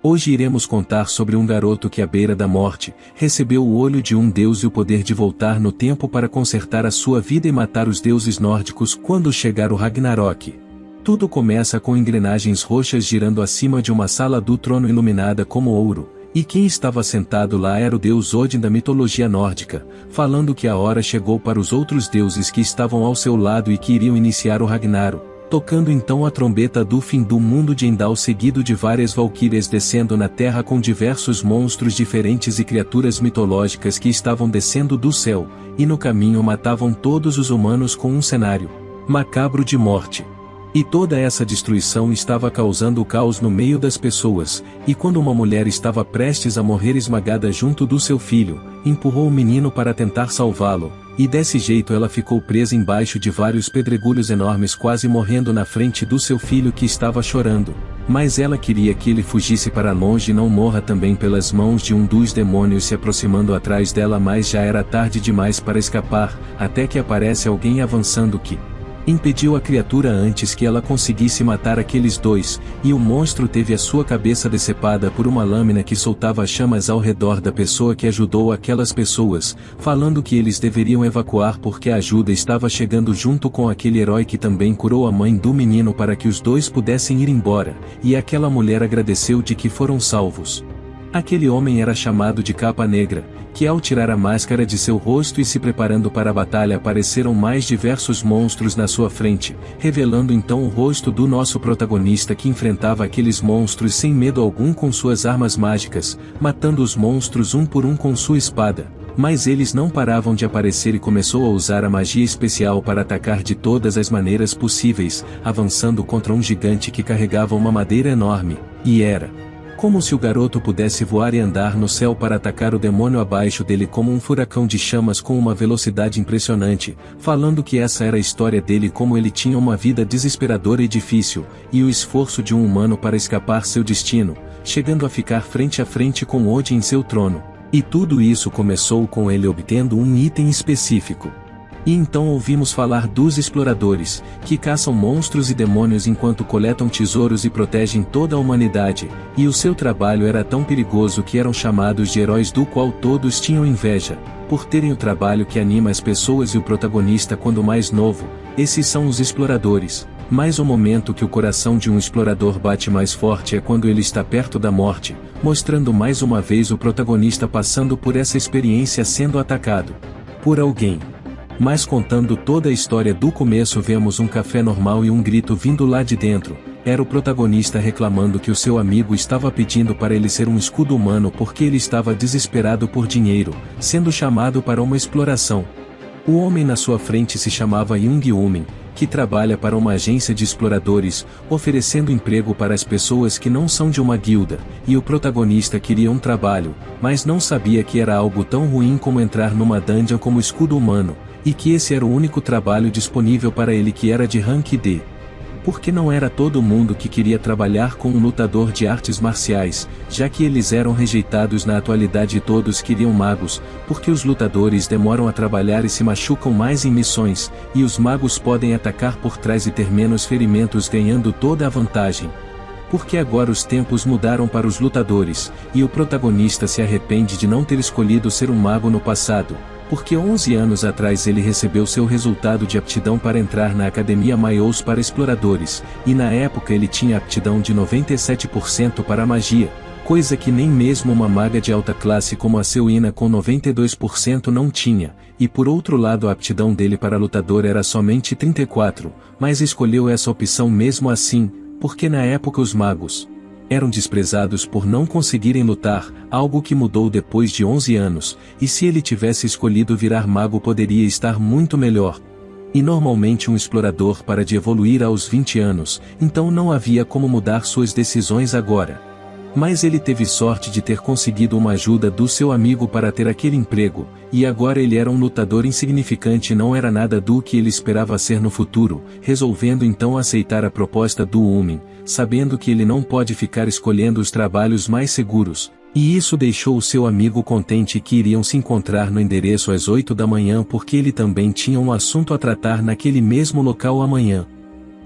Hoje iremos contar sobre um garoto que à beira da morte, recebeu o olho de um deus e o poder de voltar no tempo para consertar a sua vida e matar os deuses nórdicos quando chegar o Ragnarok. Tudo começa com engrenagens roxas girando acima de uma sala do trono iluminada como ouro, e quem estava sentado lá era o deus Odin da mitologia nórdica, falando que a hora chegou para os outros deuses que estavam ao seu lado e que iriam iniciar o Ragnarok. Tocando então a trombeta do fim do mundo de Heimdall, seguido de várias valquírias descendo na terra com diversos monstros diferentes e criaturas mitológicas que estavam descendo do céu, e no caminho matavam todos os humanos com um cenário macabro de morte. E toda essa destruição estava causando o caos no meio das pessoas, e quando uma mulher estava prestes a morrer esmagada junto do seu filho, empurrou o menino para tentar salvá-lo, e desse jeito ela ficou presa embaixo de vários pedregulhos enormes, quase morrendo na frente do seu filho que estava chorando. Mas ela queria que ele fugisse para longe e não morra também pelas mãos de um dos demônios se aproximando atrás dela, mas já era tarde demais para escapar, até que aparece alguém avançando que impediu a criatura antes que ela conseguisse matar aqueles dois, e o monstro teve a sua cabeça decepada por uma lâmina que soltava chamas ao redor da pessoa que ajudou aquelas pessoas, falando que eles deveriam evacuar porque a ajuda estava chegando junto com aquele herói que também curou a mãe do menino para que os dois pudessem ir embora, e aquela mulher agradeceu de que foram salvos. Aquele homem era chamado de Capa Negra, que ao tirar a máscara de seu rosto e se preparando para a batalha apareceram mais diversos monstros na sua frente, revelando então o rosto do nosso protagonista que enfrentava aqueles monstros sem medo algum com suas armas mágicas, matando os monstros um por um com sua espada. Mas eles não paravam de aparecer e começou a usar a magia especial para atacar de todas as maneiras possíveis, avançando contra um gigante que carregava uma madeira enorme, e era como se o garoto pudesse voar e andar no céu para atacar o demônio abaixo dele como um furacão de chamas com uma velocidade impressionante, falando que essa era a história dele, como ele tinha uma vida desesperadora e difícil, e o esforço de um humano para escapar seu destino, chegando a ficar frente a frente com Odin em seu trono. E tudo isso começou com ele obtendo um item específico. E então ouvimos falar dos exploradores, que caçam monstros e demônios enquanto coletam tesouros e protegem toda a humanidade, e o seu trabalho era tão perigoso que eram chamados de heróis, do qual todos tinham inveja, por terem o trabalho que anima as pessoas e o protagonista quando mais novo. Esses são os exploradores. Mas o momento que o coração de um explorador bate mais forte é quando ele está perto da morte, mostrando mais uma vez o protagonista passando por essa experiência sendo atacado por alguém. Mas contando toda a história do começo, vemos um café normal e um grito vindo lá de dentro. Era o protagonista reclamando que o seu amigo estava pedindo para ele ser um escudo humano porque ele estava desesperado por dinheiro, sendo chamado para uma exploração. O homem na sua frente se chamava Jung Umin, que trabalha para uma agência de exploradores, oferecendo emprego para as pessoas que não são de uma guilda, e o protagonista queria um trabalho, mas não sabia que era algo tão ruim como entrar numa dungeon como escudo humano, e que esse era o único trabalho disponível para ele, que era de rank D. Porque não era todo mundo que queria trabalhar com um lutador de artes marciais, já que eles eram rejeitados na atualidade e todos queriam magos, porque os lutadores demoram a trabalhar e se machucam mais em missões, e os magos podem atacar por trás e ter menos ferimentos, ganhando toda a vantagem. Porque agora os tempos mudaram para os lutadores, e o protagonista se arrepende de não ter escolhido ser um mago no passado, porque 11 anos atrás ele recebeu seu resultado de aptidão para entrar na Academia Maios para exploradores, e na época ele tinha aptidão de 97% para a magia, coisa que nem mesmo uma maga de alta classe como a Seuina com 92% não tinha, e por outro lado a aptidão dele para lutador era somente 34%, mas escolheu essa opção mesmo assim, porque na época os magos eram desprezados por não conseguirem lutar, algo que mudou depois de 11 anos, e se ele tivesse escolhido virar mago poderia estar muito melhor. E normalmente um explorador para de evoluir aos 20 anos, então não havia como mudar suas decisões agora. Mas ele teve sorte de ter conseguido uma ajuda do seu amigo para ter aquele emprego, e agora ele era um lutador insignificante e não era nada do que ele esperava ser no futuro, resolvendo então aceitar a proposta do Umin, sabendo que ele não pode ficar escolhendo os trabalhos mais seguros, e isso deixou o seu amigo contente que iriam se encontrar no endereço às 8 da manhã porque ele também tinha um assunto a tratar naquele mesmo local amanhã.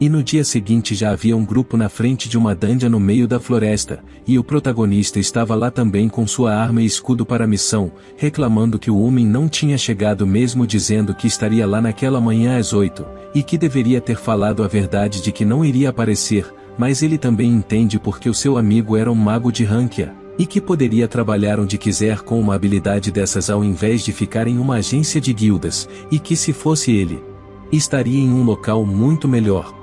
E no dia seguinte já havia um grupo na frente de uma dungeon no meio da floresta, e o protagonista estava lá também com sua arma e escudo para a missão, reclamando que o homem não tinha chegado mesmo dizendo que estaria lá naquela manhã às 8, e que deveria ter falado a verdade de que não iria aparecer, mas ele também entende porque o seu amigo era um mago de Rankia, e que poderia trabalhar onde quiser com uma habilidade dessas ao invés de ficar em uma agência de guildas, e que se fosse ele, estaria em um local muito melhor.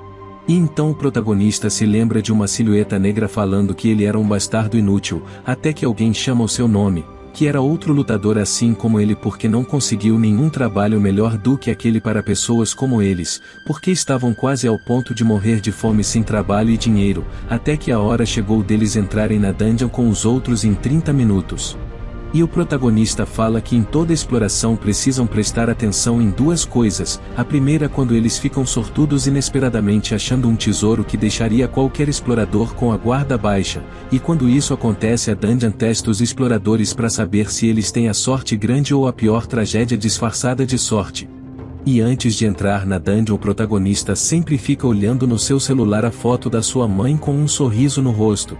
E então o protagonista se lembra de uma silhueta negra falando que ele era um bastardo inútil, até que alguém chama o seu nome, que era outro lutador assim como ele porque não conseguiu nenhum trabalho melhor do que aquele para pessoas como eles, porque estavam quase ao ponto de morrer de fome sem trabalho e dinheiro, até que a hora chegou deles entrarem na dungeon com os outros em 30 minutos. E o protagonista fala que em toda exploração precisam prestar atenção em duas coisas. A primeira, quando eles ficam sortudos inesperadamente achando um tesouro que deixaria qualquer explorador com a guarda baixa, e quando isso acontece a dungeon testa os exploradores para saber se eles têm a sorte grande ou a pior tragédia disfarçada de sorte. E antes de entrar na dungeon o protagonista sempre fica olhando no seu celular a foto da sua mãe com um sorriso no rosto.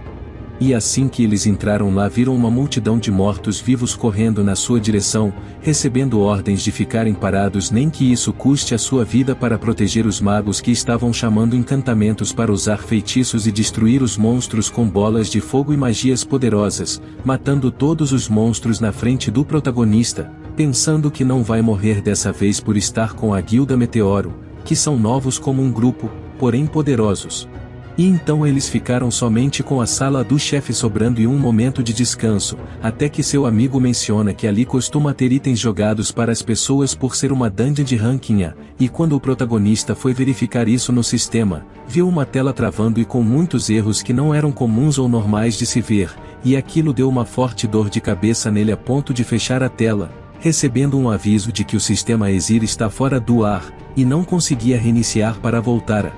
E assim que eles entraram lá viram uma multidão de mortos-vivos correndo na sua direção, recebendo ordens de ficarem parados nem que isso custe a sua vida para proteger os magos que estavam chamando encantamentos para usar feitiços e destruir os monstros com bolas de fogo e magias poderosas, matando todos os monstros na frente do protagonista, pensando que não vai morrer dessa vez por estar com a Guilda Meteoro, que são novos como um grupo, porém poderosos. E então eles ficaram somente com a sala do chefe sobrando e um momento de descanso, até que seu amigo menciona que ali costuma ter itens jogados para as pessoas por ser uma dungeon de ranking A, e quando o protagonista foi verificar isso no sistema, viu uma tela travando e com muitos erros que não eram comuns ou normais de se ver, e aquilo deu uma forte dor de cabeça nele a ponto de fechar a tela, recebendo um aviso de que o sistema Exir está fora do ar, e não conseguia reiniciar para voltar a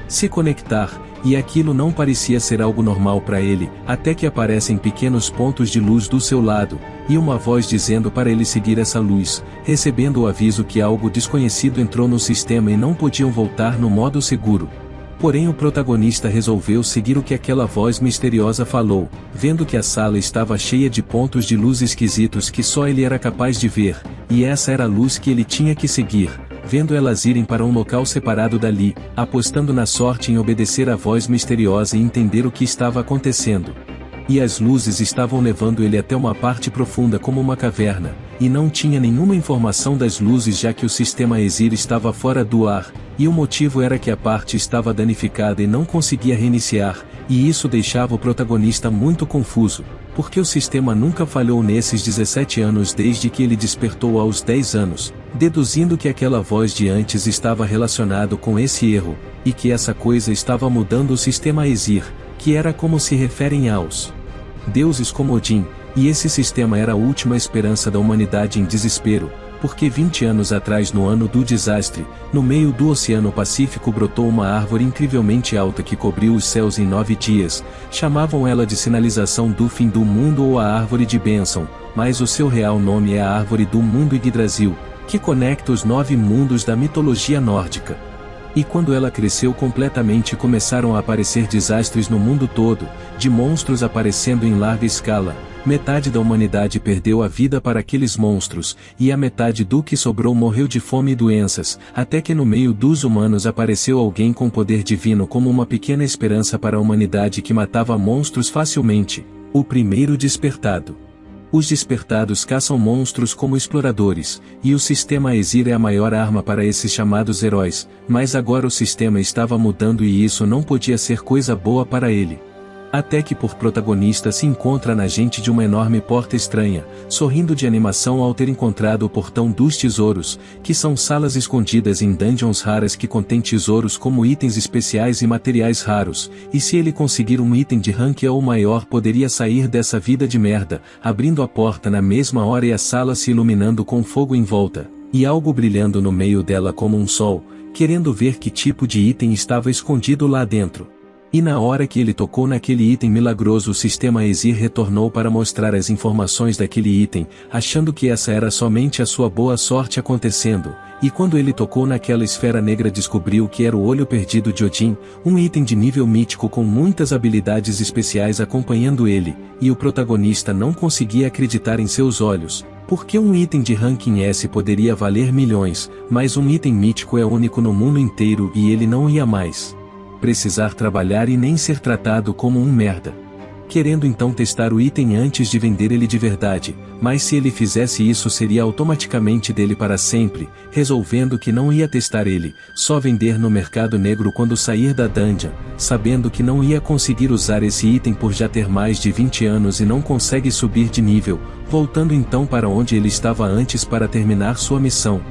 se conectar. E aquilo não parecia ser algo normal para ele, até que aparecem pequenos pontos de luz do seu lado, e uma voz dizendo para ele seguir essa luz, recebendo o aviso que algo desconhecido entrou no sistema e não podiam voltar no modo seguro. Porém o protagonista resolveu seguir o que aquela voz misteriosa falou, vendo que a sala estava cheia de pontos de luz esquisitos que só ele era capaz de ver, e essa era a luz que ele tinha que seguir. Vendo elas irem para um local separado dali, apostando na sorte em obedecer à voz misteriosa e entender o que estava acontecendo. E as luzes estavam levando ele até uma parte profunda como uma caverna, e não tinha nenhuma informação das luzes já que o sistema Exir estava fora do ar, e o motivo era que a parte estava danificada e não conseguia reiniciar, e isso deixava o protagonista muito confuso, porque o sistema nunca falhou nesses 17 anos desde que ele despertou aos 10 anos, deduzindo que aquela voz de antes estava relacionado com esse erro, e que essa coisa estava mudando o sistema Exir, que era como se referem aos deuses como Odin, e esse sistema era a última esperança da humanidade em desespero, porque 20 anos atrás no ano do desastre, no meio do Oceano Pacífico brotou uma árvore incrivelmente alta que cobriu os céus em 9 dias, chamavam ela de sinalização do fim do mundo ou a árvore de bênção, mas o seu real nome é a árvore do mundo Yggdrasil, que conecta os 9 mundos da mitologia nórdica. E quando ela cresceu completamente começaram a aparecer desastres no mundo todo, de monstros aparecendo em larga escala, metade da humanidade perdeu a vida para aqueles monstros, e a metade do que sobrou morreu de fome e doenças, até que no meio dos humanos apareceu alguém com poder divino como uma pequena esperança para a humanidade que matava monstros facilmente, o primeiro despertado. Os despertados caçam monstros como exploradores, e o sistema Exir é a maior arma para esses chamados heróis, mas agora o sistema estava mudando e isso não podia ser coisa boa para ele. Até que por protagonista se encontra na gente de uma enorme porta estranha, sorrindo de animação ao ter encontrado o portão dos tesouros, que são salas escondidas em dungeons raras que contêm tesouros como itens especiais e materiais raros, e se ele conseguir um item de rank ou maior poderia sair dessa vida de merda, abrindo a porta na mesma hora e a sala se iluminando com fogo em volta, e algo brilhando no meio dela como um sol, querendo ver que tipo de item estava escondido lá dentro. E na hora que ele tocou naquele item milagroso, o sistema Exir retornou para mostrar as informações daquele item, achando que essa era somente a sua boa sorte acontecendo, e quando ele tocou naquela esfera negra descobriu que era o olho perdido de Odin, um item de nível mítico com muitas habilidades especiais acompanhando ele, e o protagonista não conseguia acreditar em seus olhos. Porque um item de ranking S poderia valer milhões, mas um item mítico é único no mundo inteiro e ele não ia mais precisar trabalhar e nem ser tratado como um merda. Querendo então testar o item antes de vender ele de verdade, mas se ele fizesse isso seria automaticamente dele para sempre, resolvendo que não ia testar ele, só vender no mercado negro quando sair da dungeon, sabendo que não ia conseguir usar esse item por já ter mais de 20 anos e não consegue subir de nível, voltando então para onde ele estava antes para terminar sua missão.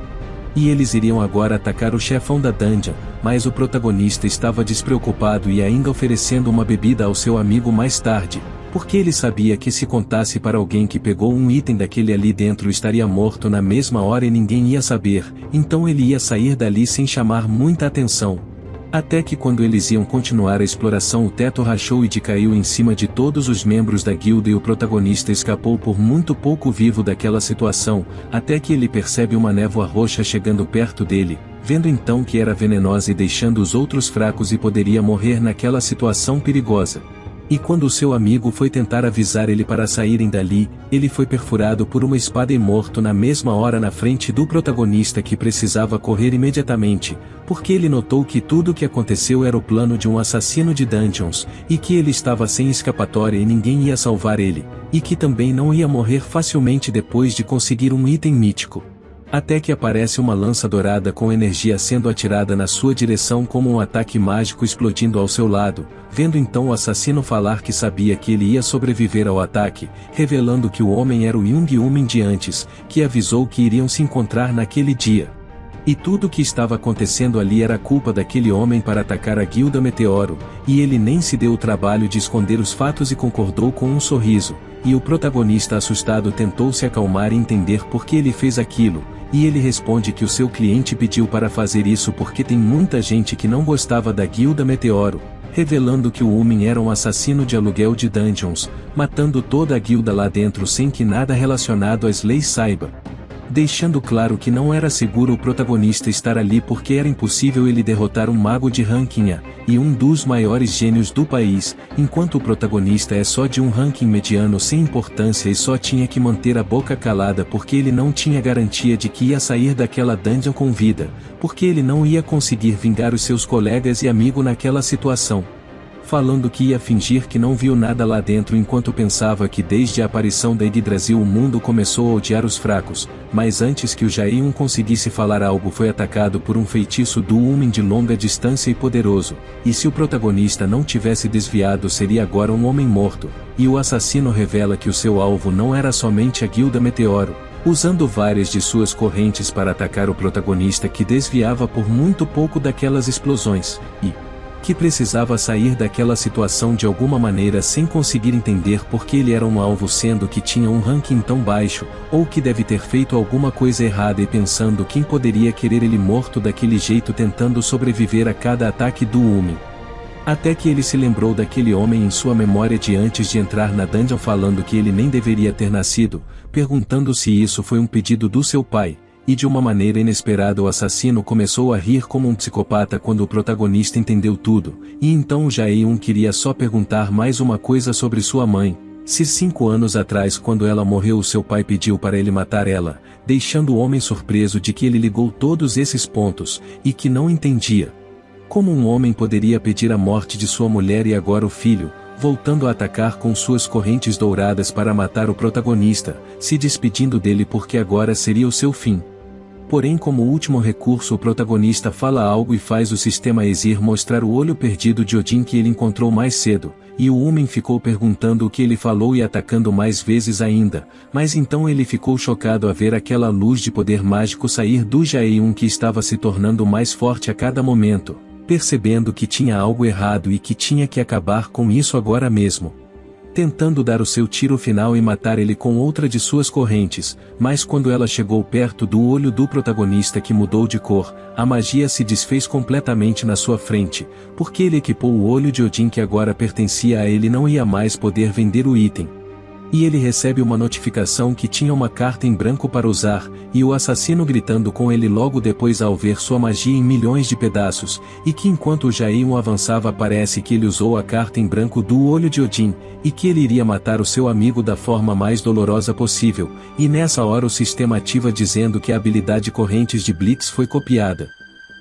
E eles iriam agora atacar o chefão da dungeon, mas o protagonista estava despreocupado e ainda oferecendo uma bebida ao seu amigo mais tarde, porque ele sabia que se contasse para alguém que pegou um item daquele ali dentro estaria morto na mesma hora e ninguém ia saber, então ele ia sair dali sem chamar muita atenção. Até que quando eles iam continuar a exploração o teto rachou e caiu em cima de todos os membros da guilda e o protagonista escapou por muito pouco vivo daquela situação, até que ele percebe uma névoa roxa chegando perto dele, vendo então que era venenosa e deixando os outros fracos e poderia morrer naquela situação perigosa. E quando o seu amigo foi tentar avisar ele para saírem dali, ele foi perfurado por uma espada e morto na mesma hora na frente do protagonista que precisava correr imediatamente, porque ele notou que tudo o que aconteceu era o plano de um assassino de dungeons, e que ele estava sem escapatória e ninguém ia salvar ele, e que também não ia morrer facilmente depois de conseguir um item mítico. Até que aparece uma lança dourada com energia sendo atirada na sua direção como um ataque mágico explodindo ao seu lado, vendo então o assassino falar que sabia que ele ia sobreviver ao ataque, revelando que o homem era o Jung Umin de antes, que avisou que iriam se encontrar naquele dia. E tudo o que estava acontecendo ali era culpa daquele homem para atacar a Guilda Meteoro, e ele nem se deu o trabalho de esconder os fatos e concordou com um sorriso, e o protagonista assustado tentou se acalmar e entender por que ele fez aquilo, e ele responde que o seu cliente pediu para fazer isso porque tem muita gente que não gostava da Guilda Meteoro, revelando que o Umin era um assassino de aluguel de dungeons, matando toda a guilda lá dentro sem que nada relacionado às leis saiba. Deixando claro que não era seguro o protagonista estar ali porque era impossível ele derrotar um mago de ranking A, e um dos maiores gênios do país, enquanto o protagonista é só de um ranking mediano sem importância e só tinha que manter a boca calada porque ele não tinha garantia de que ia sair daquela dungeon com vida, porque ele não ia conseguir vingar os seus colegas e amigos naquela situação. Falando que ia fingir que não viu nada lá dentro enquanto pensava que desde a aparição da Yggdrasil o mundo começou a odiar os fracos, mas antes que o Jaehyun conseguisse falar algo foi atacado por um feitiço do Umin de longa distância e poderoso, e se o protagonista não tivesse desviado seria agora um homem morto, e o assassino revela que o seu alvo não era somente a Guilda Meteoro, usando várias de suas correntes para atacar o protagonista que desviava por muito pouco daquelas explosões, e que precisava sair daquela situação de alguma maneira sem conseguir entender por que ele era um alvo sendo que tinha um ranking tão baixo, ou que deve ter feito alguma coisa errada e pensando quem poderia querer ele morto daquele jeito tentando sobreviver a cada ataque do Umin. Até que ele se lembrou daquele homem em sua memória de antes de entrar na dungeon falando que ele nem deveria ter nascido, perguntando se isso foi um pedido do seu pai. E de uma maneira inesperada o assassino começou a rir como um psicopata quando o protagonista entendeu tudo, e então o Jaehyun queria só perguntar mais uma coisa sobre sua mãe, se 5 anos atrás quando ela morreu o seu pai pediu para ele matar ela, deixando o homem surpreso de que ele ligou todos esses pontos, e que não entendia. Como um homem poderia pedir a morte de sua mulher e agora o filho, voltando a atacar com suas correntes douradas para matar o protagonista, se despedindo dele porque agora seria o seu fim. Porém como último recurso o protagonista fala algo e faz o sistema Exir mostrar o olho perdido de Odin que ele encontrou mais cedo, e o Umin ficou perguntando o que ele falou e atacando mais vezes ainda, mas então ele ficou chocado a ver aquela luz de poder mágico sair do Jaehyun que estava se tornando mais forte a cada momento, percebendo que tinha algo errado e que tinha que acabar com isso agora mesmo. tentando dar o seu tiro final e matar ele com outra de suas correntes, mas quando ela chegou perto do olho do protagonista que mudou de cor, a magia se desfez completamente na sua frente, porque ele equipou o olho de Odin que agora pertencia a ele e não ia mais poder vender o item. E ele recebe uma notificação que tinha uma carta em branco para usar, e o assassino gritando com ele logo depois ao ver sua magia em milhões de pedaços, e que enquanto o Jaion avançava parece que ele usou a carta em branco do olho de Odin, e que ele iria matar o seu amigo da forma mais dolorosa possível, e nessa hora o sistema ativa dizendo que a habilidade Correntes de Blitz foi copiada.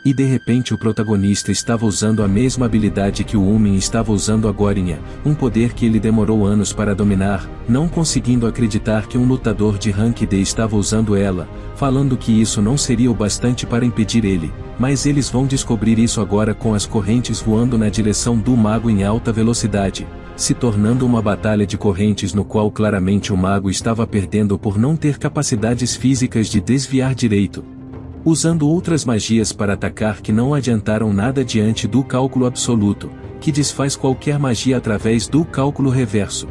E de repente o protagonista estava usando a mesma habilidade que o Umin estava usando agorinha, um poder que ele demorou anos para dominar, não conseguindo acreditar que um lutador de rank D estava usando ela, falando que isso não seria o bastante para impedir ele, mas eles vão descobrir isso agora com as correntes voando na direção do mago em alta velocidade, se tornando uma batalha de correntes no qual claramente o mago estava perdendo por não ter capacidades físicas de desviar direito, usando outras magias para atacar que não adiantaram nada diante do cálculo absoluto, que desfaz qualquer magia através do cálculo reverso.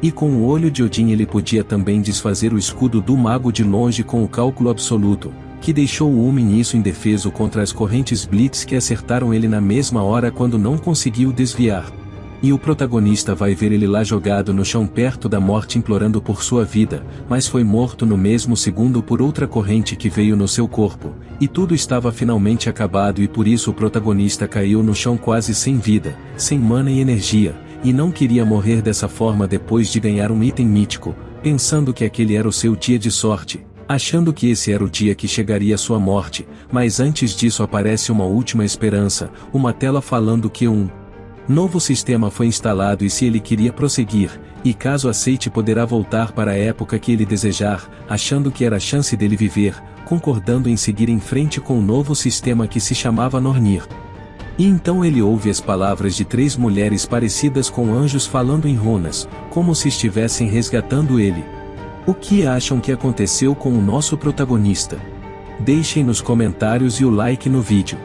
E com o olho de Odin ele podia também desfazer o escudo do mago de longe com o cálculo absoluto, que deixou o Umin isso indefeso contra as correntes Blitz que acertaram ele na mesma hora quando não conseguiu desviar. E o protagonista vai ver ele lá jogado no chão perto da morte implorando por sua vida, mas foi morto no mesmo segundo por outra corrente que veio no seu corpo, e tudo estava finalmente acabado e por isso o protagonista caiu no chão quase sem vida, sem mana e energia, e não queria morrer dessa forma depois de ganhar um item mítico, pensando que aquele era o seu dia de sorte, achando que esse era o dia que chegaria a sua morte, mas antes disso aparece uma última esperança, uma tela falando que um novo sistema foi instalado e se ele queria prosseguir, e caso aceite poderá voltar para a época que ele desejar, achando que era a chance dele viver, concordando em seguir em frente com o novo sistema que se chamava Nornir. E então ele ouve as palavras de 3 mulheres parecidas com anjos falando em runas, como se estivessem resgatando ele. O que acham que aconteceu com o nosso protagonista? Deixem nos comentários e o like no vídeo.